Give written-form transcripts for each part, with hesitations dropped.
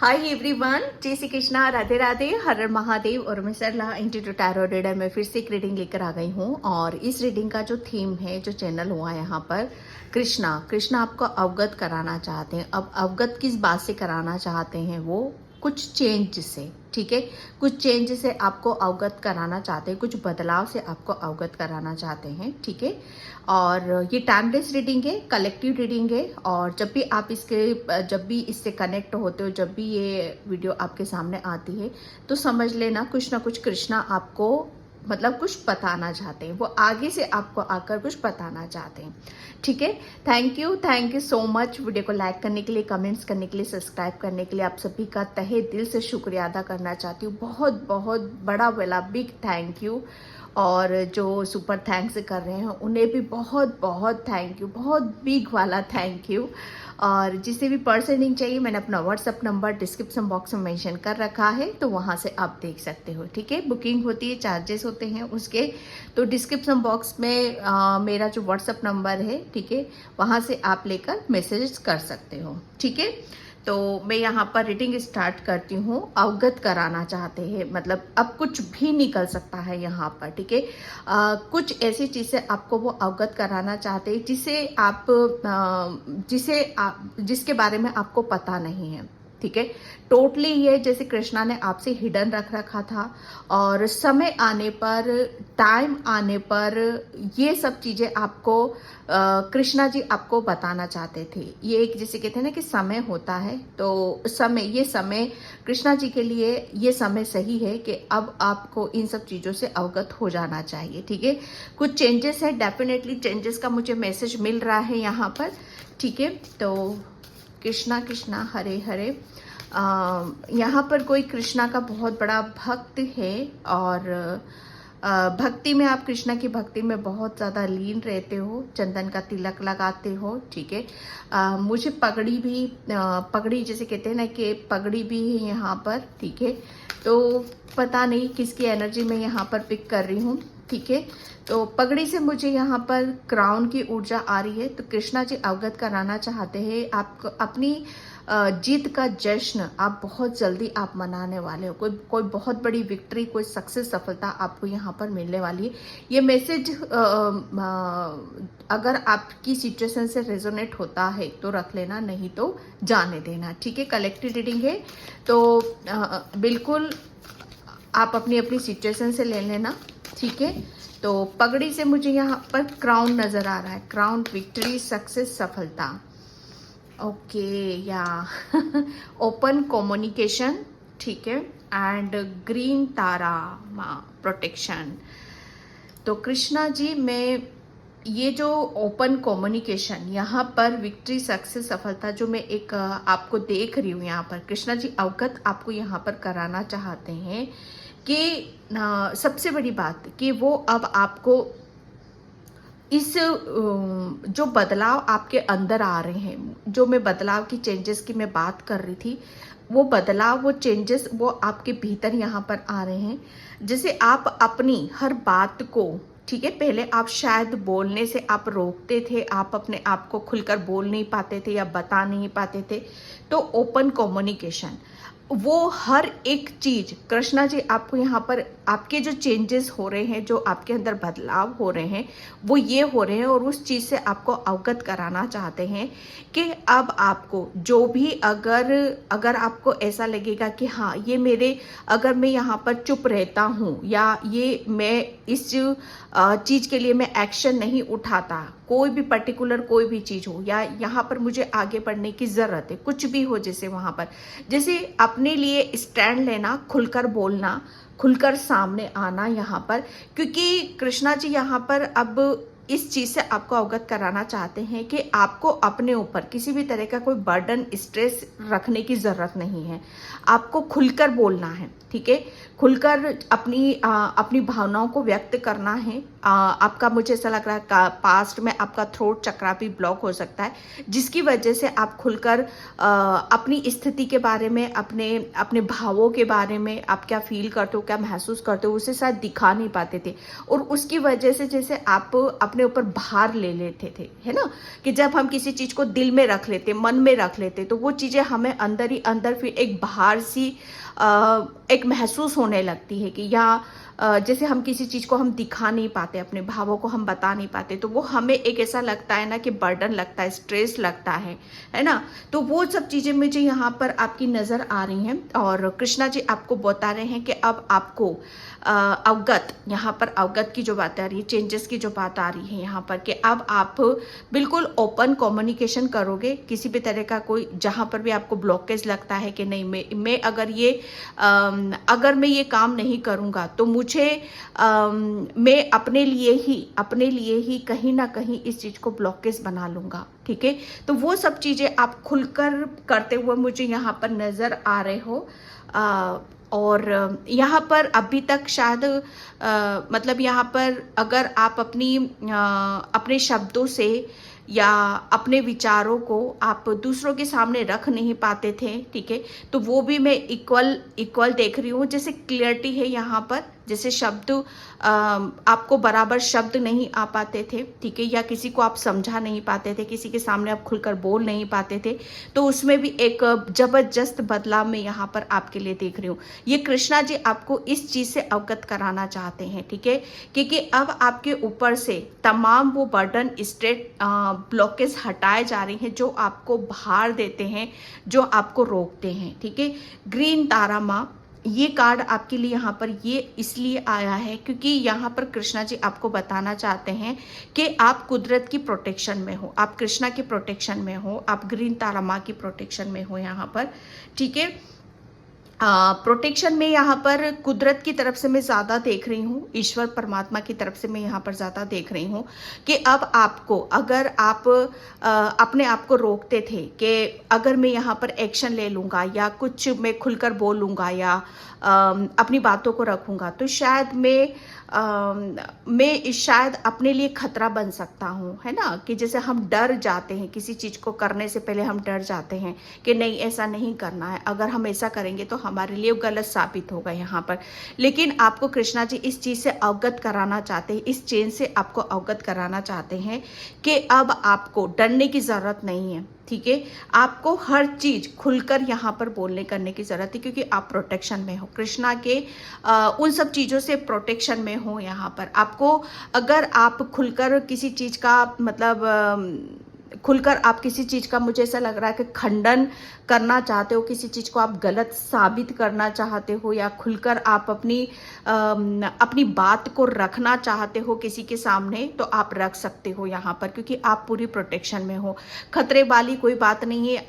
Hi everyone, जय श्री कृष्णा, राधे राधे, हर हर महादेव। और मैं सरला इंस्टीट्यूट टैरो रीडर में फिर से एक रीडिंग लेकर आ गई हूँ। और इस रीडिंग का जो थीम है, जो चैनल हुआ यहाँ पर, कृष्णा आपको अवगत कराना चाहते हैं। अब अवगत किस बात से कराना चाहते हैं? वो कुछ चेंज से, ठीक है, कुछ चेंज से आपको अवगत कराना चाहते हैं, कुछ बदलाव से आपको अवगत कराना चाहते हैं, ठीक है। और ये टाइमलेस रीडिंग है, कलेक्टिव रीडिंग है। और जब भी इससे कनेक्ट होते हो, जब भी ये वीडियो आपके सामने आती है, तो समझ लेना कुछ ना कुछ कृष्णा आपको मतलब कुछ बताना चाहते हैं। वो आगे से आपको आकर कुछ बताना चाहते हैं, ठीक है। Thank you so much. Video को लाइक करने के लिए, कमेंट्स करने के लिए, सब्सक्राइब करने के लिए आप सभी का तहे दिल से शुक्रिया अदा करना चाहती हूँ। बहुत बहुत बड़ा वाला बिग थैंक यू। और जो सुपर थैंक्स कर रहे हैं उन्हें भी बहुत बहुत थैंक यू, बहुत बिग वाला थैंक यू। और जिसे भी पर्सनिंग चाहिए, मैंने अपना व्हाट्सअप नंबर डिस्क्रिप्शन बॉक्स में मेंशन कर रखा है, तो वहाँ से आप देख सकते हो, ठीक है। बुकिंग होती है, चार्जेस होते हैं उसके, तो डिस्क्रिप्शन बॉक्स में मेरा जो व्हाट्सअप नंबर है, ठीक है, वहाँ से आप लेकर मैसेज कर सकते हो, ठीक है। तो मैं यहाँ पर रीडिंग स्टार्ट करती हूँ। अवगत कराना चाहते हैं, मतलब अब कुछ भी निकल सकता है यहाँ पर, ठीक है। कुछ ऐसी चीज़ें आपको वो अवगत कराना चाहते हैं जिसके बारे में आपको पता नहीं है, ठीक है। टोटली ये जैसे कृष्णा ने आपसे हिडन रख रखा था, और समय आने पर, टाइम आने पर ये सब चीज़ें आपको कृष्णा जी आपको बताना चाहते थे। ये एक जैसे कहते हैं ना कि समय होता है, तो ये समय कृष्णा जी के लिए ये समय सही है कि अब आपको इन सब चीज़ों से अवगत हो जाना चाहिए, ठीक है। कुछ चेंजेस है, डेफिनेटली चेंजेस का मुझे मैसेज मिल रहा है यहाँ पर, ठीक है। तो कृष्णा कृष्णा हरे हरे। यहाँ पर कोई कृष्णा का बहुत बड़ा भक्त है, और भक्ति में आप कृष्णा की भक्ति में बहुत ज़्यादा लीन रहते हो, चंदन का तिलक लगाते हो, ठीक है। मुझे पगड़ी जैसे कहते हैं ना कि पगड़ी भी है यहाँ पर, ठीक है। तो पता नहीं किसकी एनर्जी मैं यहाँ पर पिक कर रही हूँ, ठीक है। तो पगड़ी से मुझे यहाँ पर क्राउन की ऊर्जा आ रही है। तो कृष्णा जी अवगत कराना चाहते हैं आपको अपनी जीत का जश्न आप बहुत जल्दी आप मनाने वाले हो। कोई बहुत बड़ी विक्ट्री, कोई सक्सेस, सफलता आपको यहाँ पर मिलने वाली है। ये मैसेज अगर आपकी सिचुएशन से रेजोनेट होता है तो रख लेना, नहीं तो जाने देना, ठीक है। कलेक्टिव रीडिंग है, तो बिल्कुल आप अपनी अपनी सिचुएशन से ले लेना, ठीक है। तो पगड़ी से मुझे यहाँ पर क्राउन नजर आ रहा है, क्राउन, विक्ट्री, सक्सेस, सफलता, ओके या ओपन कम्युनिकेशन, ठीक है। And green Tara, protection. तो कृष्णा जी, मैं ये जो ओपन कम्युनिकेशन, यहाँ पर विक्ट्री, सक्सेस, सफलता जो मैं एक आपको देख रही हूँ यहाँ पर, कृष्णा जी अवगत आपको यहाँ पर कराना चाहते हैं कि सबसे बड़ी बात कि वो अब आपको इस जो बदलाव आपके अंदर आ रहे हैं, जो मैं बदलाव की, चेंजेस की मैं बात कर रही थी, वो बदलाव, वो चेंजेस वो आपके भीतर यहाँ पर आ रहे हैं। जैसे आप अपनी हर बात को, ठीक है, पहले आप शायद बोलने से आप रोकते थे, आप अपने आप को खुलकर बोल नहीं पाते थे या बता नहीं पाते थे। तो ओपन कम्युनिकेशन, वो हर एक चीज कृष्णा जी आपको यहाँ पर, आपके जो चेंजेस हो रहे हैं, जो आपके अंदर बदलाव हो रहे हैं, वो ये हो रहे हैं। और उस चीज से आपको अवगत कराना चाहते हैं कि अब आपको जो भी, अगर आपको ऐसा लगेगा कि हाँ ये मेरे, अगर मैं यहाँ पर चुप रहता हूँ या ये मैं इस चीज के लिए मैं एक्शन नहीं उठाता, कोई भी पर्टिकुलर कोई भी चीज हो, या यहाँ पर मुझे आगे बढ़ने की जरूरत है, कुछ भी हो, जैसे वहां पर जैसे अपने लिए स्टैंड लेना, खुलकर बोलना, खुलकर सामने आना यहाँ पर, क्योंकि कृष्णा जी यहाँ पर अब इस चीज से आपको अवगत कराना चाहते हैं कि आपको अपने ऊपर किसी भी तरह का कोई बर्डन, स्ट्रेस रखने की जरूरत नहीं है। आपको खुलकर बोलना है, ठीक है, खुलकर अपनी भावनाओं को व्यक्त करना है, आपका मुझे ऐसा लग रहा है पास्ट में आपका थ्रोट चक्रा भी ब्लॉक हो सकता है, जिसकी वजह से आप खुलकर अपनी स्थिति के बारे में, अपने भावों के बारे में, आप क्या फील करते हो, क्या महसूस करते हो, उसे शायद दिखा नहीं पाते थे। और उसकी वजह से जैसे आप अपने ऊपर भार ले लेते थे, है ना, कि जब हम किसी चीज़ को दिल में रख लेते, मन में रख लेते, तो वो चीज़ें हमें अंदर ही अंदर फिर एक भार सी एक महसूस होने लगती है कि या जैसे हम किसी चीज़ को हम दिखा नहीं पाते, अपने भावों को हम बता नहीं पाते, तो वो हमें एक ऐसा लगता है ना कि बर्डन लगता है, स्ट्रेस लगता है ना। तो वो सब चीज़ें मुझे यहाँ पर आपकी नज़र आ रही हैं और कृष्णा जी आपको बता रहे हैं कि अब आपको अवगत, यहाँ पर अवगत की जो बात आ रही है, चेंजेस की जो बात आ रही है यहाँ पर, कि अब आप बिल्कुल ओपन कम्युनिकेशन करोगे। किसी भी तरह का कोई, जहाँ पर भी आपको ब्लॉकेज लगता है कि नहीं मैं अगर मैं ये काम नहीं करूँगा तो मुझे मैं अपने लिए ही कहीं ना कहीं इस चीज़ को ब्लॉकेज बना लूँगा, ठीक है। तो वो सब चीज़ें आप खुलकर करते हुए मुझे यहाँ पर नज़र आ रहे हो। और यहाँ पर अभी तक शायद मतलब यहाँ पर अगर आप अपने शब्दों से या अपने विचारों को आप दूसरों के सामने रख नहीं पाते थे, ठीक है, तो वो भी मैं इक्वल देख रही हूँ। जैसे क्लियरिटी है यहाँ पर, जैसे शब्द आपको बराबर शब्द नहीं आ पाते थे, ठीक है, या किसी को आप समझा नहीं पाते थे, किसी के सामने आप खुलकर बोल नहीं पाते थे, तो उसमें भी एक जबरदस्त बदलाव मैं यहाँ पर आपके लिए देख रही हूँ। ये कृष्णा जी आपको इस चीज़ से अवगत कराना चाहते हैं, ठीक है, क्योंकि अब आपके ऊपर से तमाम वो बर्डन, स्ट्रेस, ब्लॉकेज हटाए जा रहे हैं जो आपको भार देते हैं, जो आपको रोकते हैं, ठीक है। ग्रीन तारा माँ, ये कार्ड आपके लिए यहाँ पर ये इसलिए आया है क्योंकि यहाँ पर कृष्णा जी आपको बताना चाहते हैं कि आप कुदरत की प्रोटेक्शन में हो, आप कृष्णा की प्रोटेक्शन में हो, आप ग्रीन तारा माँ की प्रोटेक्शन में हो यहाँ पर, ठीक है। प्रोटेक्शन में यहाँ पर कुदरत की तरफ से मैं ज़्यादा देख रही हूँ, ईश्वर परमात्मा की तरफ से मैं यहाँ पर ज़्यादा देख रही हूँ कि अब आपको, अगर आप अपने आप को रोकते थे कि अगर मैं यहाँ पर एक्शन ले लूँगा या कुछ मैं खुलकर बोलूँगा या अपनी बातों को रखूँगा, तो शायद मैं शायद अपने लिए खतरा बन सकता हूँ, है ना। कि जैसे हम डर जाते हैं, किसी चीज़ को करने से पहले हम डर जाते हैं कि नहीं ऐसा नहीं करना है, अगर हम ऐसा करेंगे तो हमारे लिए गलत साबित होगा यहाँ पर। लेकिन आपको कृष्णा जी इस चीज़ से अवगत कराना चाहते हैं, इस चेंज से आपको अवगत कराना चाहते हैं कि अब आपको डरने की ज़रूरत नहीं है, ठीक है। आपको हर चीज़ खुलकर यहाँ पर बोलने करने की ज़रूरत है क्योंकि आप प्रोटेक्शन में हो, कृष्णा के उन सब चीज़ों से प्रोटेक्शन में हो यहाँ पर। आपको अगर आप खुलकर किसी चीज़ का मतलब खुलकर आप किसी चीज़ का, मुझे ऐसा लग रहा है कि खंडन करना चाहते हो, किसी चीज़ को आप गलत साबित करना चाहते हो, या खुलकर आप अपनी बात को रखना चाहते हो किसी के सामने, तो आप रख सकते हो यहाँ पर क्योंकि आप पूरी प्रोटेक्शन में हो। खतरे वाली कोई बात नहीं है।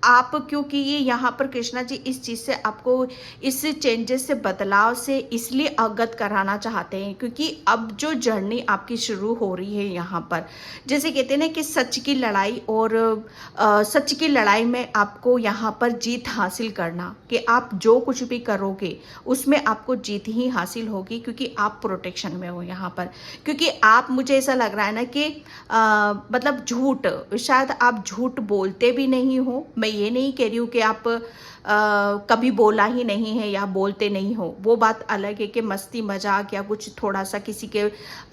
आप क्योंकि ये यहाँ पर कृष्णा जी इस चीज़ से आपको, इस चेंजेस से, बदलाव से इसलिए अवगत कराना चाहते हैं क्योंकि अब जो जर्नी आपकी शुरू हो रही है यहाँ पर, जैसे कहते हैं ना कि सच की लड़ाई, और सच की लड़ाई में आपको यहाँ पर जीत हासिल करना, कि आप जो कुछ भी करोगे उसमें आपको जीत ही हासिल होगी क्योंकि आप प्रोटेक्शन में हो यहाँ पर। क्योंकि आप, मुझे ऐसा लग रहा है ना कि मतलब झूठ, शायद आप झूठ बोलते भी नहीं हो। मैं ये नहीं कह रही हूँ कि आप कभी बोला ही नहीं है या बोलते नहीं हो, वो बात अलग है कि मस्ती मजाक या कुछ थोड़ा सा किसी के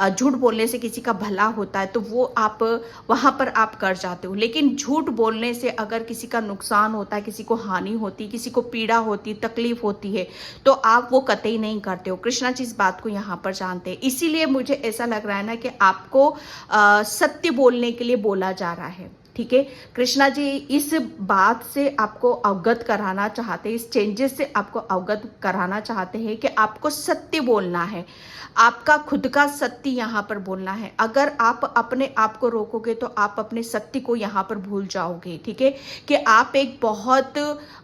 झूठ बोलने से किसी का भला होता है तो वो आप वहाँ पर आप कर जाते हो। लेकिन झूठ बोलने से अगर किसी का नुकसान होता है, किसी को हानि होती, किसी को पीड़ा होती, तकलीफ होती है, तो आप वो कतई नहीं करते हो। कृष्णा जी इस बात को यहाँ पर जानते हैं, इसीलिए मुझे ऐसा लग रहा है ना कि आपको सत्य बोलने के लिए बोला जा रहा है, ठीक है। कृष्णा जी इस बात से आपको अवगत कराना चाहते हैं, इस चेंजेस से आपको अवगत कराना चाहते हैं कि आपको सत्य बोलना है, आपका खुद का सत्य यहाँ पर बोलना है। अगर आप अपने आप को रोकोगे तो आप अपने सत्य को यहाँ पर भूल जाओगे, ठीक है, कि आप एक बहुत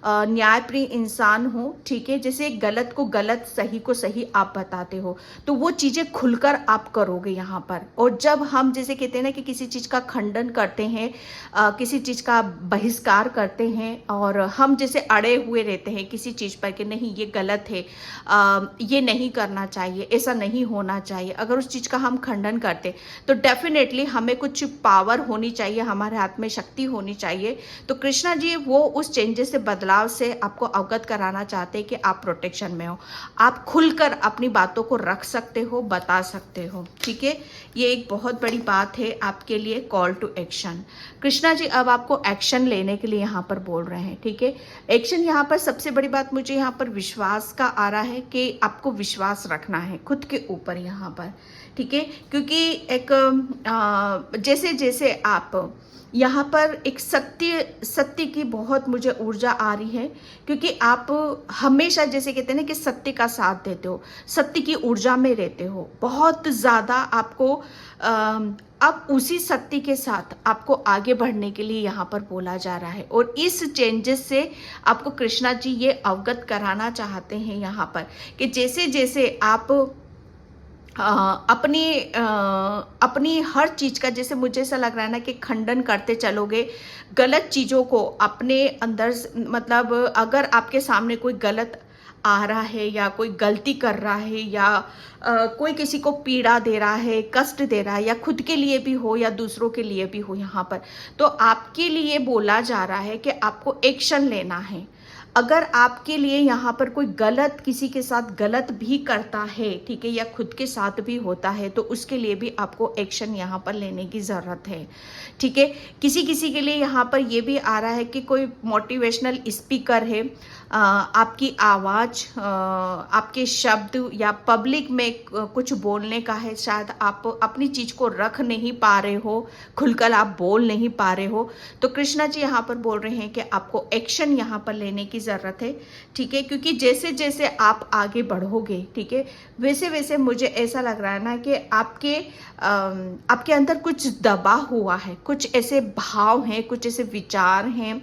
न्यायप्रिय इंसान हो, ठीक है। जैसे गलत को गलत, सही को सही आप बताते हो, तो वो चीज़ें खुलकर आप करोगे यहाँ पर। और जब हम जैसे कहते हैं ना कि किसी चीज़ का खंडन करते हैं, किसी चीज़ का बहिष्कार करते हैं और हम जैसे अड़े हुए रहते हैं किसी चीज़ पर कि नहीं ये गलत है, ये नहीं करना चाहिए, ऐसा नहीं होना चाहिए, अगर उस चीज़ का हम खंडन करते तो डेफिनेटली हमें कुछ पावर होनी चाहिए, हमारे हाथ में शक्ति होनी चाहिए। तो कृष्णा जी वो उस चेंजेस से, बदलाव से आपको अवगत कराना चाहते हैं कि आप प्रोटेक्शन में हो, आप खुलकर अपनी बातों को रख सकते हो, बता सकते हो। ठीक है, ये एक बहुत बड़ी बात है आपके लिए, call to action. Krishna ji अब आपको एक्शन लेने के लिए यहाँ पर बोल रहे हैं। ठीक है, एक्शन यहाँ पर सबसे बड़ी बात मुझे यहाँ पर विश्वास का आ रहा है कि आपको विश्वास रखना है खुद के ऊपर यहाँ पर। ठीक है, क्योंकि एक जैसे जैसे आप यहाँ पर एक सत्य की बहुत मुझे ऊर्जा आ रही है, क्योंकि आप हमेशा जैसे कहते हैं ना कि सत्य का साथ देते हो, सत्य की ऊर्जा में रहते हो बहुत ज़्यादा। आपको अब उसी सत्य के साथ आपको आगे बढ़ने के लिए यहाँ पर बोला जा रहा है, और इस चेंजेस से आपको कृष्णा जी ये अवगत कराना चाहते हैं यहाँ पर कि जैसे जैसे आप अपनी हर चीज़ का, जैसे मुझे ऐसा लग रहा है ना कि खंडन करते चलोगे गलत चीज़ों को अपने अंदर, मतलब अगर आपके सामने कोई गलत आ रहा है या कोई गलती कर रहा है या कोई किसी को पीड़ा दे रहा है, कष्ट दे रहा है, या खुद के लिए भी हो या दूसरों के लिए भी हो यहाँ पर, तो आपके लिए बोला जा रहा है कि आपको एक्शन लेना है। अगर आपके लिए यहाँ पर कोई गलत, किसी के साथ गलत भी करता है, ठीक है, या खुद के साथ भी होता है, तो उसके लिए भी आपको एक्शन यहाँ पर लेने की ज़रूरत है। ठीक है, किसी किसी के लिए यहाँ पर ये भी आ रहा है कि कोई मोटिवेशनल स्पीकर है, आपकी आवाज़, आपके शब्द या पब्लिक में कुछ बोलने का है, शायद आप अपनी चीज़ को रख नहीं पा रहे हो, खुलकर आप बोल नहीं पा रहे हो, तो कृष्णा जी यहाँ पर बोल रहे हैं कि आपको एक्शन यहाँ पर लेने की ज़रूरत है। ठीक है, क्योंकि जैसे जैसे आप आगे बढ़ोगे, ठीक है, वैसे वैसे मुझे ऐसा लग रहा है ना कि आपके अंदर कुछ दबा हुआ है, कुछ ऐसे भाव हैं, कुछ ऐसे विचार हैं,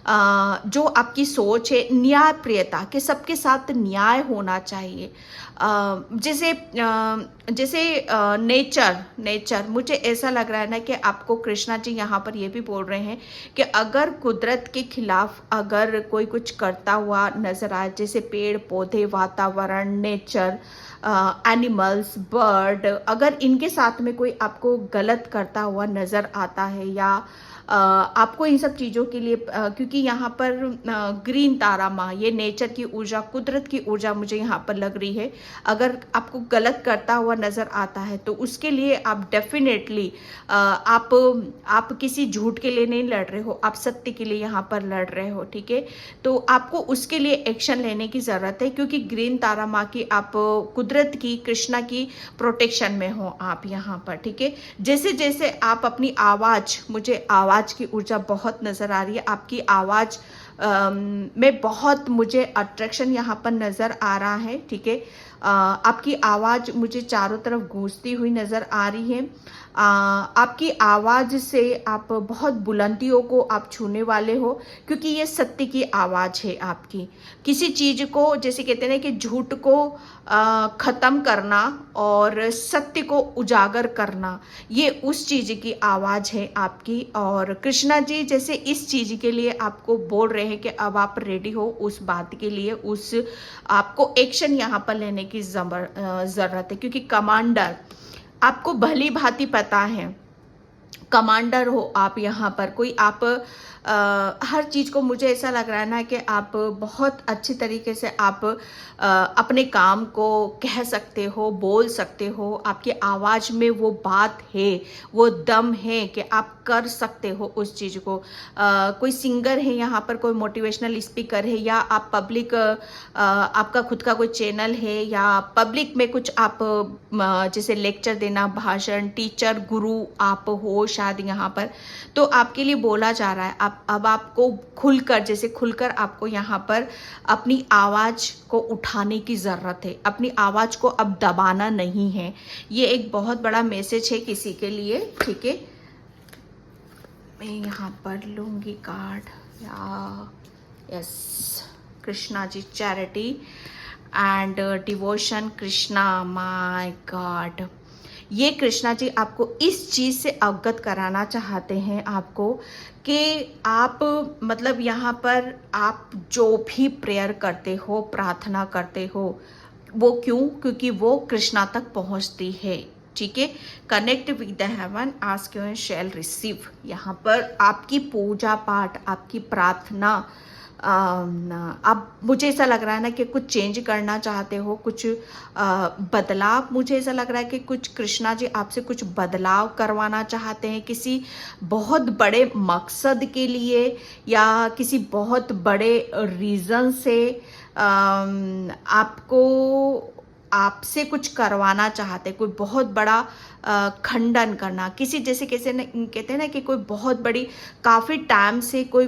जो आपकी सोच है न्याय प्रियता के, सबके साथ न्याय होना चाहिए। जैसे नेचर मुझे ऐसा लग रहा है ना कि आपको कृष्णा जी यहाँ पर ये भी बोल रहे हैं कि अगर कुदरत के खिलाफ अगर कोई कुछ करता हुआ नजर आए, जैसे पेड़ पौधे, वातावरण, नेचर, एनिमल्स, बर्ड, अगर इनके साथ में कोई आपको गलत करता हुआ नजर आता है, या आपको इन सब चीज़ों के लिए, क्योंकि यहाँ पर ग्रीन तारा माँ, ये नेचर की ऊर्जा, कुदरत की ऊर्जा मुझे यहाँ पर लग रही है, अगर आपको गलत करता हुआ नज़र आता है तो उसके लिए आप डेफिनेटली आप किसी झूठ के लिए नहीं लड़ रहे हो, आप सत्य के लिए यहाँ पर लड़ रहे हो। ठीक है, तो आपको उसके लिए एक्शन लेने की ज़रूरत है, क्योंकि ग्रीन तारा माँ की, आप कुदरत की, कृष्णा की प्रोटेक्शन में हो आप यहाँ पर। ठीक है, जैसे जैसे आप अपनी आवाज़, मुझे आवाज़ की ऊर्जा बहुत नज़र आ रही है, आपकी आवाज़ में बहुत मुझे अट्रैक्शन यहाँ पर नज़र आ रहा है। ठीक है, आपकी आवाज़ मुझे चारों तरफ गूंजती हुई नज़र आ रही है। आपकी आवाज़ से आप बहुत बुलंदियों को आप छूने वाले हो, क्योंकि ये सत्य की आवाज़ है आपकी। किसी चीज़ को, जैसे कहते हैं ना कि झूठ को ख़त्म करना और सत्य को उजागर करना, ये उस चीज़ की आवाज़ है आपकी। और कृष्णा जी जैसे इस चीज़ के लिए आपको बोल रहे हैं कि अब आप रेडी हो उस बात के लिए, उस आपको एक्शन यहाँ पर लेने की ज़रूरत है, क्योंकि कमांडर, आपको भली भांति पता है, कमांडर हो आप यहाँ पर, कोई आप हर चीज़ को, मुझे ऐसा लग रहा है ना कि आप बहुत अच्छी तरीके से आप अपने काम को कह सकते हो, बोल सकते हो, आपकी आवाज़ में वो बात है, वो दम है कि आप कर सकते हो उस चीज़ को। कोई सिंगर है यहाँ पर, कोई मोटिवेशनल स्पीकर है, या आप पब्लिक, आपका खुद का कोई चैनल है, या पब्लिक में कुछ आप जैसे लेक्चर देना, भाषण, टीचर, गुरु आप हो शायद यहाँ पर, तो आपके लिए बोला जा रहा है अब आपको खुलकर, जैसे खुलकर आपको यहाँ पर अपनी आवाज़ को उठाने की ज़रूरत है, अपनी आवाज़ को अब दबाना नहीं है। ये एक बहुत बड़ा मैसेज है किसी के लिए। ठीक है, मैं यहाँ पर लूँगी कार्ड, या yes, Krishna ji, charity and devotion, Krishna, my God, ये कृष्णा जी आपको इस चीज़ से अवगत कराना चाहते हैं आपको कि आप मतलब यहाँ पर आप जो भी प्रेयर करते हो, प्रार्थना करते हो, वो क्यों? क्योंकि वो कृष्णा तक पहुँचती है। ठीक है, connect with the haven, ask you and shall receive. यहाँ पर आपकी पूजा पाठ, आपकी प्रार्थना, अब मुझे ऐसा लग रहा है ना कि कुछ चेंज करना चाहते हो, कुछ बदलाव, मुझे ऐसा लग रहा है कि कुछ कृष्णा जी आपसे कुछ बदलाव करवाना चाहते हैं किसी बहुत बड़े मकसद के लिए या किसी बहुत बड़े रीज़न से आपको आपसे कुछ करवाना चाहते, कोई बहुत बड़ा खंडन करना किसी, जैसे कैसे कहते हैं ना कि कोई बहुत बड़ी काफ़ी टाइम से कोई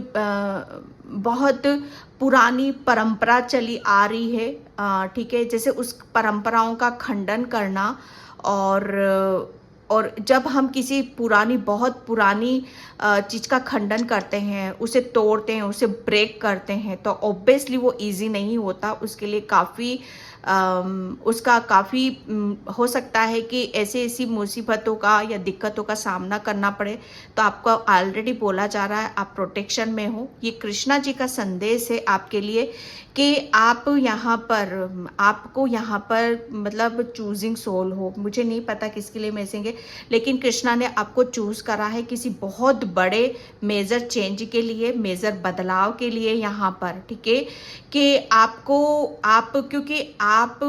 बहुत पुरानी परंपरा चली आ रही है, ठीक है, जैसे उस परंपराओं का खंडन करना। और जब हम किसी पुरानी, बहुत पुरानी चीज़ का खंडन करते हैं, उसे तोड़ते हैं, उसे ब्रेक करते हैं, तो ऑब्वियसली वो इजी नहीं होता। उसके लिए काफ़ी उसका काफ़ी हो सकता है कि ऐसी मुसीबतों का या दिक्कतों का सामना करना पड़े। तो आपको ऑलरेडी बोला जा रहा है आप प्रोटेक्शन में हो। ये कृष्णा जी का संदेश है आपके लिए कि आप यहाँ पर, आपको यहाँ पर मतलब चूजिंग सोल हो, मुझे नहीं पता किसके लिए मैसेंगे, लेकिन कृष्णा ने आपको चूज करा है किसी बहुत बड़े मेजर चेंज के लिए, मेजर बदलाव के लिए यहाँ पर। ठीक है, कि आपको क्योंकि आप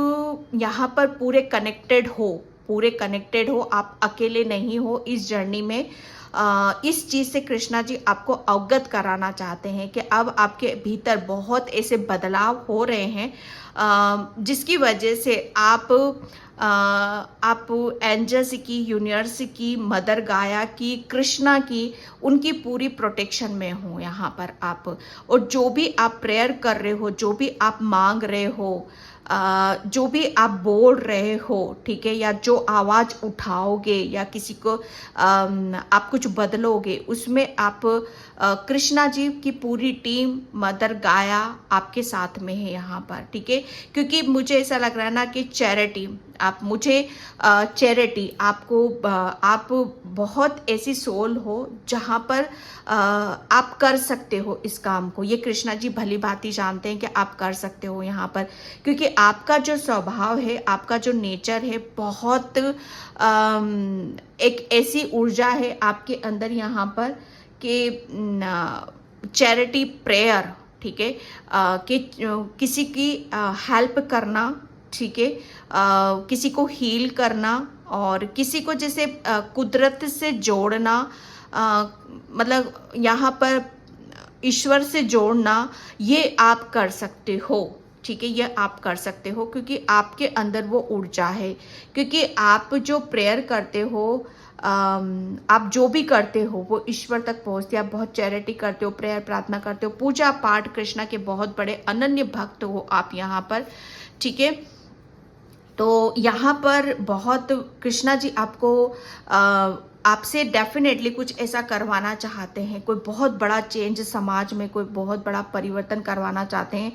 यहाँ पर पूरे कनेक्टेड हो, आप अकेले नहीं हो इस जर्नी में। इस चीज़ से कृष्णा जी आपको अवगत कराना चाहते हैं कि अब आपके भीतर बहुत ऐसे बदलाव हो रहे हैं जिसकी वजह से आप एंजल्स की, यूनिवर्स की, मदर गाया की, कृष्णा की, उनकी पूरी प्रोटेक्शन में हो यहाँ पर आप। और जो भी आप प्रेयर कर रहे हो, जो भी आप मांग रहे हो, जो भी आप बोल रहे हो, ठीक है, या जो आवाज़ उठाओगे या किसी को आप कुछ बदलोगे, उसमें आप कृष्णा जी की पूरी टीम, मदर गाया आपके साथ में है यहाँ पर। ठीक है, क्योंकि मुझे ऐसा लग रहा है ना कि चैरिटी, आप मुझे चैरिटी आपको आप बहुत ऐसी सोल हो जहाँ पर आप कर सकते हो इस काम को। ये कृष्णा जी भली भांति जानते हैं कि आप कर सकते हो यहाँ पर, क्योंकि आपका जो स्वभाव है, आपका जो नेचर है, बहुत एक ऐसी ऊर्जा है आपके अंदर यहाँ पर कि चैरिटी प्रेयर, ठीक है, कि किसी की हेल्प करना, ठीक है, किसी को हील करना और किसी को जैसे कुदरत से जोड़ना, मतलब यहाँ पर ईश्वर से जोड़ना, ये आप कर सकते हो। ठीक है, ये आप कर सकते हो क्योंकि आपके अंदर वो ऊर्जा है, क्योंकि आप जो प्रेयर करते हो, आप जो भी करते हो वो ईश्वर तक पहुँचते। आप बहुत चैरिटी करते हो, प्रेयर प्रार्थना करते हो, पूजा पाठ, कृष्णा के बहुत बड़े अनन्य भक्त हो आप यहाँ पर। ठीक है, तो यहाँ पर बहुत कृष्णा जी आपको आपसे डेफिनेटली कुछ ऐसा करवाना चाहते हैं, कोई बहुत बड़ा चेंज समाज में, कोई बहुत बड़ा परिवर्तन करवाना चाहते हैं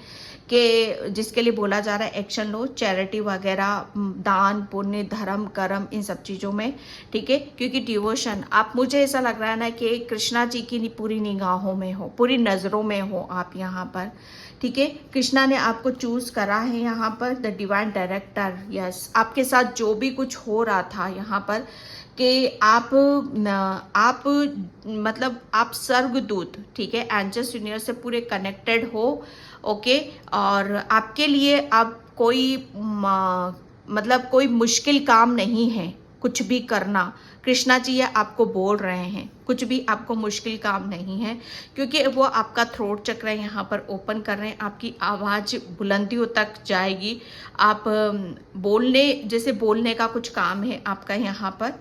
कि जिसके लिए बोला जा रहा है एक्शन लो, चैरिटी वगैरह, दान पुण्य, धर्म कर्म, इन सब चीज़ों में। ठीक है, क्योंकि डिवोशन, आप, मुझे ऐसा लग रहा है ना कि कृष्णा जी की पूरी निगाहों में हो, पूरी नज़रों में हो आप यहाँ पर। ठीक है, कृष्णा ने आपको चूज करा है यहाँ पर, द डिवाइन डायरेक्टर। यस, आपके साथ जो भी कुछ हो रहा था यहाँ पर कि आप मतलब आप स्वर्गदूत, ठीक है, एंजल्स यूनिवर्स से पूरे कनेक्टेड हो। ओके, और आपके लिए अब कोई मतलब कोई मुश्किल काम नहीं है कुछ भी करना। कृष्णा जी ये आपको बोल रहे हैं, कुछ भी आपको मुश्किल काम नहीं है, क्योंकि वो आपका थ्रोट चक्र यहाँ पर ओपन कर रहे हैं, आपकी आवाज़ बुलंदियों तक जाएगी। आप बोलने, जैसे बोलने का कुछ काम है आपका यहाँ पर।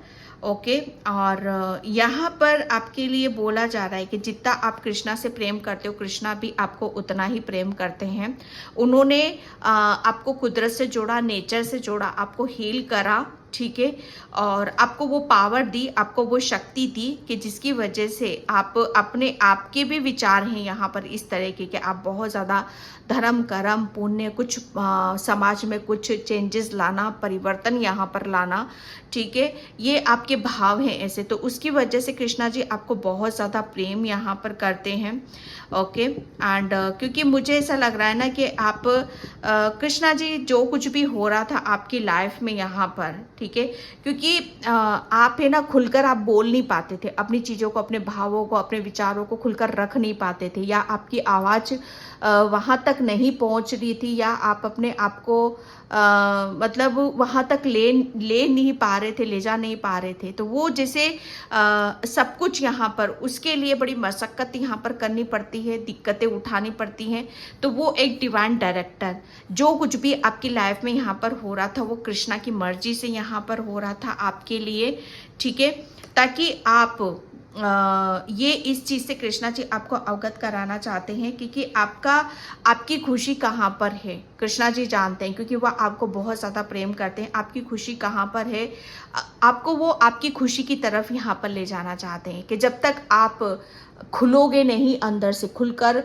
ओके, और यहाँ पर आपके लिए बोला जा रहा है कि जितना आप कृष्णा से प्रेम करते हो, कृष्णा भी आपको उतना ही प्रेम करते हैं। उन्होंने आपको कुदरत से जोड़ा, नेचर से जोड़ा, आपको हील करा, ठीक है। और आपको वो पावर दी, आपको वो शक्ति दी कि जिसकी वजह से आप अपने आप के भी विचार हैं यहाँ पर इस तरह के कि आप बहुत ज़्यादा धर्म कर्म पुण्य कुछ समाज में कुछ चेंजेस लाना, परिवर्तन यहाँ पर लाना, ठीक है। ये आपके भाव हैं ऐसे, तो उसकी वजह से कृष्णा जी आपको बहुत ज़्यादा प्रेम यहाँ पर करते हैं। ओके एंड क्योंकि मुझे ऐसा लग रहा है ना कि आप कृष्णा जी जो कुछ भी हो रहा था आपकी लाइफ में यहाँ पर, ठीक है, क्योंकि आप है ना खुलकर आप बोल नहीं पाते थे अपनी चीज़ों को, अपने भावों को, अपने विचारों को खुलकर रख नहीं पाते थे, या आपकी आवाज़ वहाँ तक नहीं पहुँच रही थी, या आप अपने आप को मतलब वहाँ तक ले नहीं पा रहे थे, ले जा नहीं पा रहे थे। तो वो जैसे सब कुछ यहाँ पर उसके लिए बड़ी मशक्क़त यहाँ पर करनी पड़ती है, दिक्कतें उठानी पड़ती हैं। तो वो एक डिवाइन डायरेक्टर, जो कुछ भी आपकी लाइफ में यहाँ पर हो रहा था वो कृष्णा की मर्जी से यहाँ पर हो रहा था आपके लिए, ठीक है, ताकि आप ये इस चीज़ से कृष्णा जी आपको अवगत कराना चाहते हैं क्योंकि आपकी खुशी कहाँ पर है कृष्णा जी जानते हैं, क्योंकि वह आपको बहुत ज़्यादा प्रेम करते हैं। आपकी खुशी कहाँ पर है, आपको वो आपकी खुशी की तरफ यहाँ पर ले जाना चाहते हैं कि जब तक आप खुलोगे नहीं अंदर से खुलकर,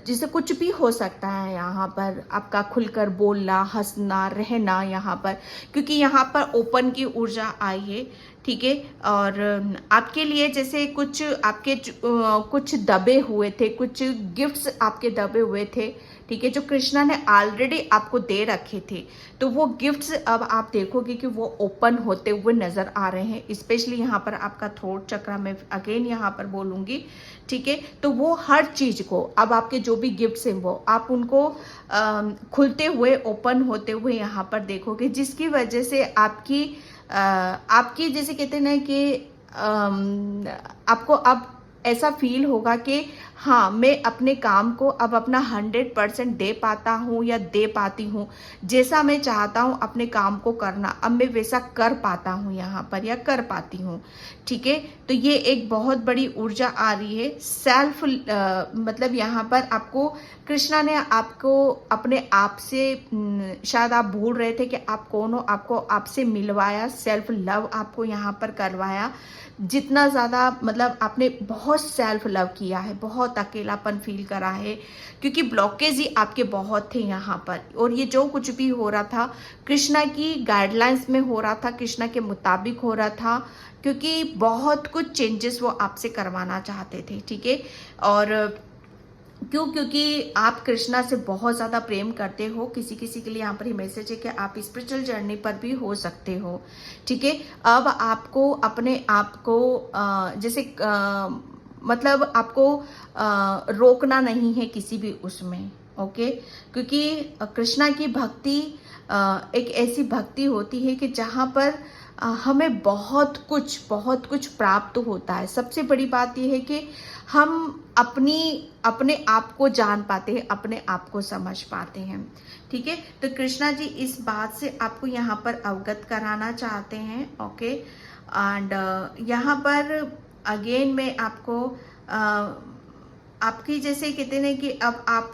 जैसे कुछ भी हो सकता है यहाँ पर आपका खुलकर बोलना, हंसना, रहना यहाँ पर, क्योंकि यहाँ पर ओपन की ऊर्जा आई है, ठीक है। और आपके लिए जैसे कुछ आपके कुछ दबे हुए थे, कुछ गिफ्ट्स आपके दबे हुए थे, ठीक है, जो कृष्णा ने ऑलरेडी आपको दे रखे थे। तो वो गिफ्ट्स अब आप देखोगे कि वो ओपन होते हुए नज़र आ रहे हैं, स्पेशली यहाँ पर आपका थ्रोट चक्र में अगेन यहाँ पर बोलूँगी, ठीक है। तो वो हर चीज़ को अब आपके जो भी गिफ्ट्स हैं वो आप उनको खुलते हुए ओपन होते हुए यहाँ पर देखोगे, जिसकी वजह से आपकी जैसे कहते हैं ना कि आपको अब ऐसा फील होगा कि हाँ मैं अपने काम को अब अपना 100% दे पाता हूँ या दे पाती हूँ, जैसा मैं चाहता हूँ अपने काम को करना अब मैं वैसा कर पाता हूँ यहाँ पर या कर पाती हूँ, ठीक है। तो ये एक बहुत बड़ी ऊर्जा आ रही है सेल्फ मतलब यहाँ पर आपको कृष्णा ने आपको अपने आप से शायद आप भूल रहे थे कि आप कौन हो, आपको आपसे मिलवाया, सेल्फ लव आपको यहाँ पर करवाया। जितना ज़्यादा मतलब आपने बहुत सेल्फ लव किया है, बहुत अकेलापन फील करा है, क्योंकि ब्लॉकेज ही आपके बहुत थे यहाँ पर। और ये जो कुछ भी हो रहा था कृष्णा की गाइडलाइंस में हो रहा था, कृष्णा के मुताबिक हो रहा था, क्योंकि बहुत कुछ चेंजेस वो आपसे करवाना चाहते थे, ठीक है। और क्योंकि आप कृष्णा से बहुत ज़्यादा प्रेम करते हो। किसी किसी के लिए यहाँ पर ही मैसेज है कि आप स्पिरिचुअल जर्नी पर भी हो सकते हो, ठीक है। अब आपको अपने आप को जैसे मतलब आपको रोकना नहीं है किसी भी उसमें, ओके, क्योंकि कृष्णा की भक्ति एक ऐसी भक्ति होती है कि जहाँ पर हमें बहुत कुछ प्राप्त होता है। सबसे बड़ी बात यह है कि हम अपने आप को जान पाते हैं, अपने आप को समझ पाते हैं, ठीक है। तो कृष्णा जी इस बात से आपको यहाँ पर अवगत कराना चाहते हैं, ओके। एंड यहाँ पर अगेन मैं आपको आपकी जैसे कहते हैं कि अब आप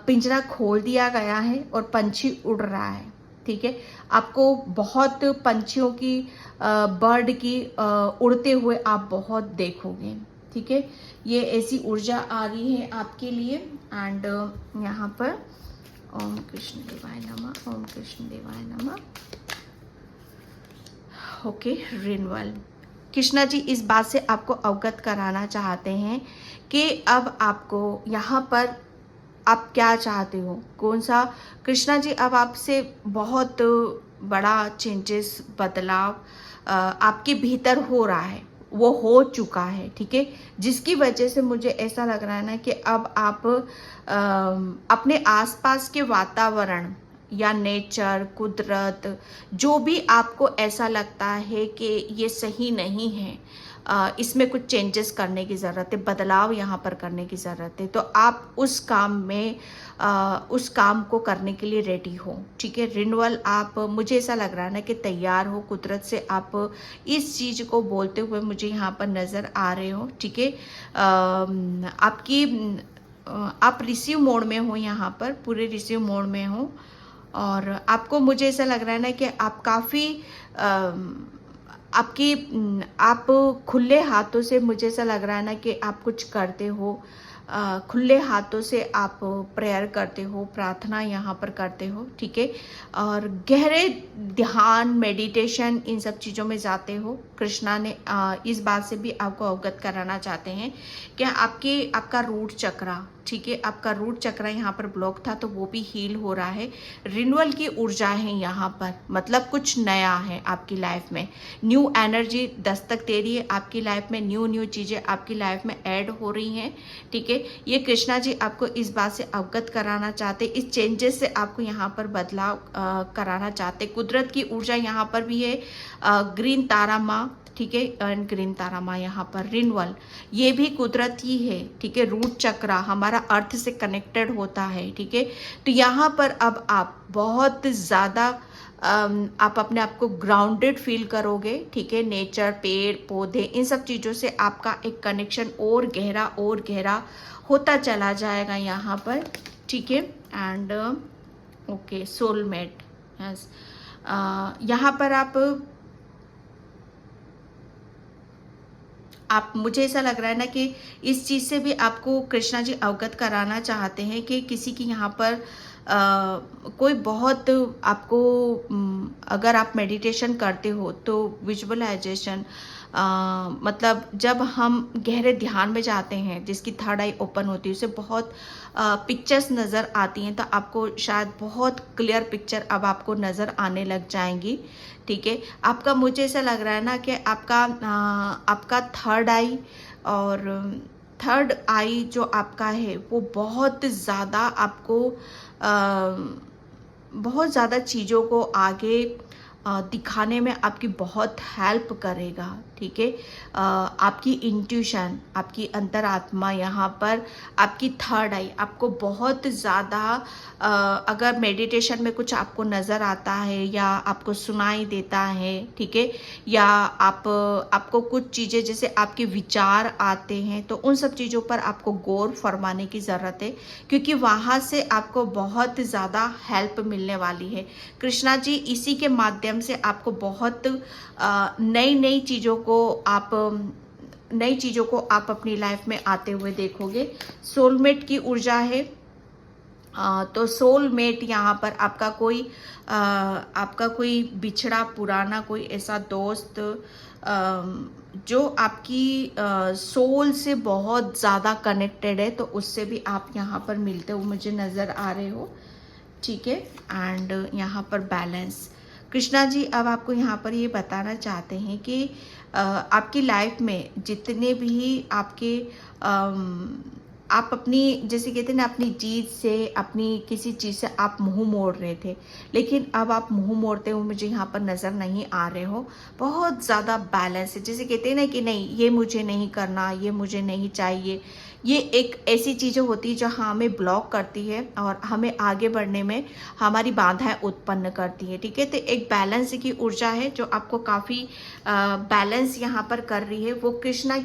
पिंजरा खोल दिया गया है और पंछी उड़ रहा है, ठीक है। आपको बहुत पंछियों की बर्ड की उड़ते हुए आप बहुत देखोगे, ठीक है। ये ऐसी ऊर्जा आ रही है आपके लिए। एंड यहाँ पर ओम कृष्ण देवाय नमः, ओम कृष्ण देवाय नमः, ओके। रिन्यूअल कृष्णा जी इस बात से आपको अवगत कराना चाहते हैं कि अब आपको यहाँ पर आप क्या चाहते हो, कौन सा। कृष्णा जी अब आपसे बहुत बड़ा चेंजेस, बदलाव आपके भीतर हो रहा है, वो हो चुका है, ठीक है। जिसकी वजह से मुझे ऐसा लग रहा है ना कि अब आप अपने आसपास के वातावरण या नेचर, कुदरत, जो भी आपको ऐसा लगता है कि ये सही नहीं है, इसमें कुछ चेंजेस करने की ज़रूरत है, बदलाव यहाँ पर करने की ज़रूरत है, तो आप उस काम में उस काम को करने के लिए रेडी हो, ठीक है। रिन्यूअल आप, मुझे ऐसा लग रहा है ना कि तैयार हो, कुदरत से आप इस चीज़ को बोलते हुए मुझे यहाँ पर नज़र आ रहे हो, ठीक है। आप रिसीव मोड में हो, यहाँ पर पूरे रिसीव मोड में हो, और आपको मुझे ऐसा लग रहा है ना कि आप काफ़ी आपकी आप खुले हाथों से, मुझे ऐसा लग रहा है ना कि आप कुछ करते हो, खुले हाथों से आप प्रेयर करते हो, प्रार्थना यहाँ पर करते हो, ठीक है। और गहरे ध्यान, मेडिटेशन, इन सब चीज़ों में जाते हो। कृष्णा ने इस बात से भी आपको अवगत कराना चाहते हैं कि आपका रूट चक्रा, ठीक है, आपका रूट चक्रा यहाँ पर ब्लॉक था तो वो भी हील हो रहा है। रिन्यूअल की ऊर्जा है यहाँ पर, मतलब कुछ नया है आपकी लाइफ में, न्यू एनर्जी दस्तक दे रही है आपकी लाइफ में, न्यू चीज़ें आपकी लाइफ में ऐड हो रही हैं, ठीक है। ये कृष्णा जी आपको इस बात से अवगत कराना चाहते, इस चेंजेस से आपको यहाँ पर बदलाव कराना चाहते। कुदरत की ऊर्जा यहाँ पर भी है, ग्रीन तारा माँ, ठीक है, एंड ग्रीन तारा माँ यहाँ पर रिन्यूअल, ये भी कुदरत ही है, ठीक है। रूट चक्रा हमारा अर्थ से कनेक्टेड होता है, ठीक है। तो यहाँ पर अब आप बहुत ज़्यादा आप अपने आप को ग्राउंडेड फील करोगे, ठीक है। नेचर, पेड़ पौधे, इन सब चीज़ों से आपका एक कनेक्शन और गहरा होता चला जाएगा यहाँ पर, ठीक है। एंड ओके, सोलमेट, यस, यहाँ पर आप मुझे ऐसा लग रहा है ना कि इस चीज़ से भी आपको कृष्णा जी अवगत कराना चाहते हैं कि किसी की यहाँ पर कोई बहुत आपको अगर आप मेडिटेशन करते हो तो विजुअलाइजेशन, मतलब जब हम गहरे ध्यान में जाते हैं, जिसकी थर्ड आई ओपन होती है, उसे बहुत पिक्चर्स नज़र आती हैं, तो आपको शायद बहुत क्लियर पिक्चर अब आपको नज़र आने लग जाएंगी, ठीक है। आपका मुझे ऐसा लग रहा है ना कि आपका थर्ड आई, और थर्ड आई जो आपका है वो बहुत ज़्यादा आपको बहुत ज़्यादा चीज़ों को आगे दिखाने में आपकी बहुत हेल्प करेगा, ठीक है। आपकी इंट्यूशन, आपकी अंतरात्मा, यहाँ पर आपकी थर्ड आई आपको बहुत ज़्यादा अगर मेडिटेशन में कुछ आपको नज़र आता है या आपको सुनाई देता है, ठीक है, या आपको कुछ चीज़ें जैसे आपके विचार आते हैं, तो उन सब चीज़ों पर आपको गौर फरमाने की ज़रूरत है, क्योंकि वहाँ से आपको बहुत ज़्यादा हेल्प मिलने वाली है। कृष्णा जी इसी के माध्यम से आपको बहुत नई चीज़ों को आप अपनी लाइफ में आते हुए देखोगे। सोलमेट की ऊर्जा है, तो सोलमेट यहाँ पर आपका कोई बिछड़ा पुराना कोई ऐसा दोस्त जो आपकी सोल से बहुत ज़्यादा कनेक्टेड है, तो उससे भी आप यहाँ पर मिलते हुए मुझे नज़र आ रहे हो, ठीक है। एंड यहाँ पर बैलेंस, कृष्णा जी अब आपको यहाँ पर ये बताना चाहते हैं कि आपकी लाइफ में जितने भी आपके आप अपनी, जैसे कहते हैं ना, अपनी जीत से, अपनी किसी चीज़ से आप मुंह मोड़ रहे थे, लेकिन अब आप मुंह मोड़ते हुए मुझे यहाँ पर नज़र नहीं आ रहे हो। बहुत ज़्यादा बैलेंस है, जैसे कहते हैं ना कि नहीं, ये मुझे नहीं करना, ये मुझे नहीं चाहिए। ये एक ऐसी चीज़ें होती है जो हमें ब्लॉक करती है और हमें आगे बढ़ने में हमारी बाधाएं उत्पन्न करती है, ठीक है। तो एक बैलेंस की ऊर्जा है जो आपको काफ़ी बैलेंस यहाँ पर कर रही है। वो कृष्णा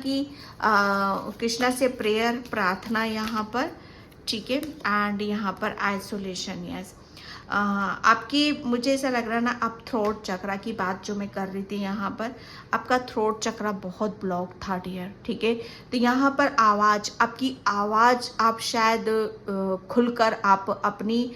से प्रेयर, प्रार्थना यहाँ पर, ठीक है। एंड यहाँ पर आइसोलेशन, यस। आपकी मुझे ऐसा लग रहा है ना, आप थ्रोट चक्रा की बात जो मैं कर रही थी, यहाँ पर आपका थ्रोट चक्रा बहुत ब्लॉक था डियर, ठीक है। तो यहाँ पर आपकी आवाज़ आप शायद खुलकर आप अपनी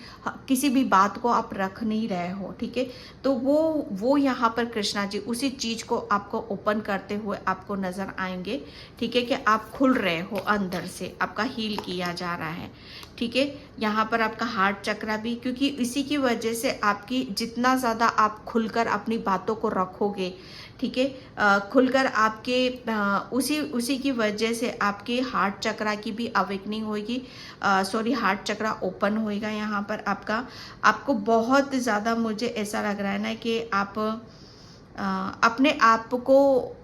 किसी भी बात को आप रख नहीं रहे हो, ठीक है। तो वो यहाँ पर कृष्णा जी उसी चीज़ को आपको ओपन करते हुए आपको नज़र आएंगे, ठीक है, कि आप खुल रहे हो, अंदर से आपका हील किया जा रहा है, ठीक है। यहाँ पर आपका हार्ट चक्रा भी, क्योंकि इसी की वजह से आपकी जितना ज़्यादा आप खुलकर अपनी बातों को रखोगे, ठीक है, खुलकर आपके उसी की वजह से आपके हार्ट चक्रा की भी अवेकनिंग होगी, हार्ट चक्रा ओपन होएगा यहाँ पर आपको बहुत ज़्यादा मुझे ऐसा लग रहा है ना कि आप अपने आप को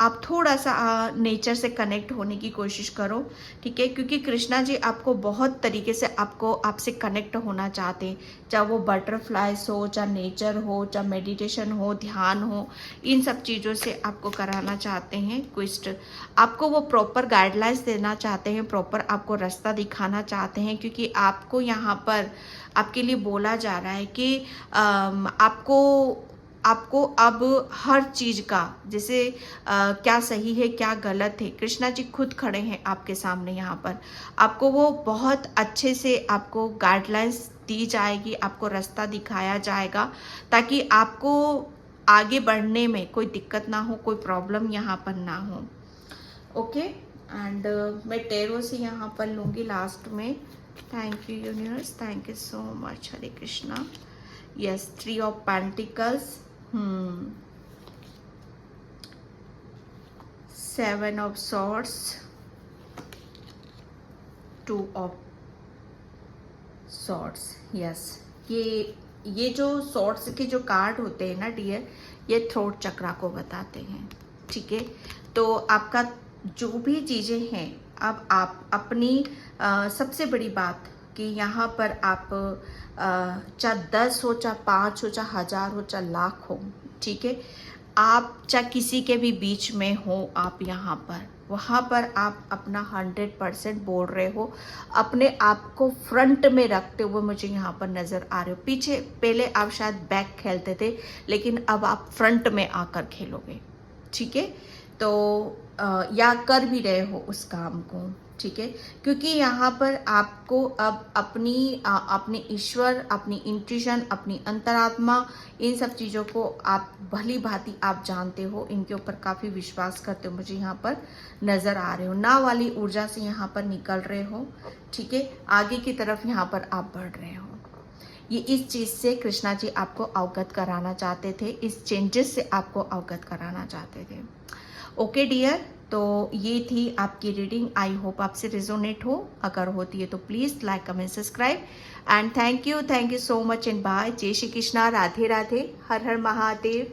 आप थोड़ा सा नेचर से कनेक्ट होने की कोशिश करो, ठीक है, क्योंकि कृष्णा जी आपको बहुत तरीके से आपसे कनेक्ट होना चाहते हैं, चाहे वो बटरफ्लाइज हो, चाहे नेचर हो, चाहे मेडिटेशन हो, ध्यान हो, इन सब चीज़ों से आपको कराना चाहते हैं क्विस्ट। आपको वो प्रॉपर गाइडलाइंस देना चाहते हैं, प्रॉपर आपको रास्ता दिखाना चाहते हैं, क्योंकि आपको यहाँ पर आपके लिए बोला जा रहा है कि आपको अब हर चीज़ का, जैसे क्या सही है क्या गलत है, कृष्णा जी खुद खड़े हैं आपके सामने यहाँ पर। आपको वो बहुत अच्छे से आपको गाइडलाइंस दी जाएगी, आपको रास्ता दिखाया जाएगा, ताकि आपको आगे बढ़ने में कोई दिक्कत ना हो, कोई प्रॉब्लम यहाँ पर ना हो। ओके, एंड मैं टेरो से यहाँ पर लूँगी लास्ट में। Thank you universe, thank you so much, Hare Krishna. Yes, 3 of pentacles, 7 of swords, 2 of swords. Yes, ये जो सॉर्ड्स के जो कार्ड होते हैं ना डियर, ये थ्रोट चक्रा को बताते हैं, ठीक है। तो आपका जो भी चीज़ें हैं, अब आप अपनी सबसे बड़ी बात कि यहाँ पर आप चाहे 10 हो, चाहे 5 हो, चाहे 1000 हो, चाहे लाख हो, ठीक है, आप चाहे किसी के भी बीच में हो, आप यहाँ पर वहाँ पर आप अपना 100% बोल रहे हो, अपने आप को फ्रंट में रखते हुए मुझे यहाँ पर नज़र आ रहे हो। पीछे पहले आप शायद बैक खेलते थे, लेकिन अब आप फ्रंट में आकर खेलोगे, ठीक है। तो या कर भी रहे हो उस काम को, ठीक है, क्योंकि यहाँ पर आपको अब अपने ईश्वर, अपनी इंट्यूशन, अपनी अंतरात्मा, इन सब चीज़ों को आप भली भांति आप जानते हो, इनके ऊपर काफ़ी विश्वास करते हो, मुझे यहाँ पर नज़र आ रहे हो। ना वाली ऊर्जा से यहाँ पर निकल रहे हो, ठीक है, आगे की तरफ यहाँ पर आप बढ़ रहे हो। ये इस चीज़ से कृष्णा जी आपको अवगत कराना चाहते थे, इस चेंजेस से आपको अवगत कराना चाहते थे। ओके डियर, तो ये थी आपकी रीडिंग। आई होप आपसे रिजोनेट हो, अगर होती है तो please like, comment, subscribe, and thank you so much and bye. जय श्री कृष्णा, राधे राधे, हर हर महादेव।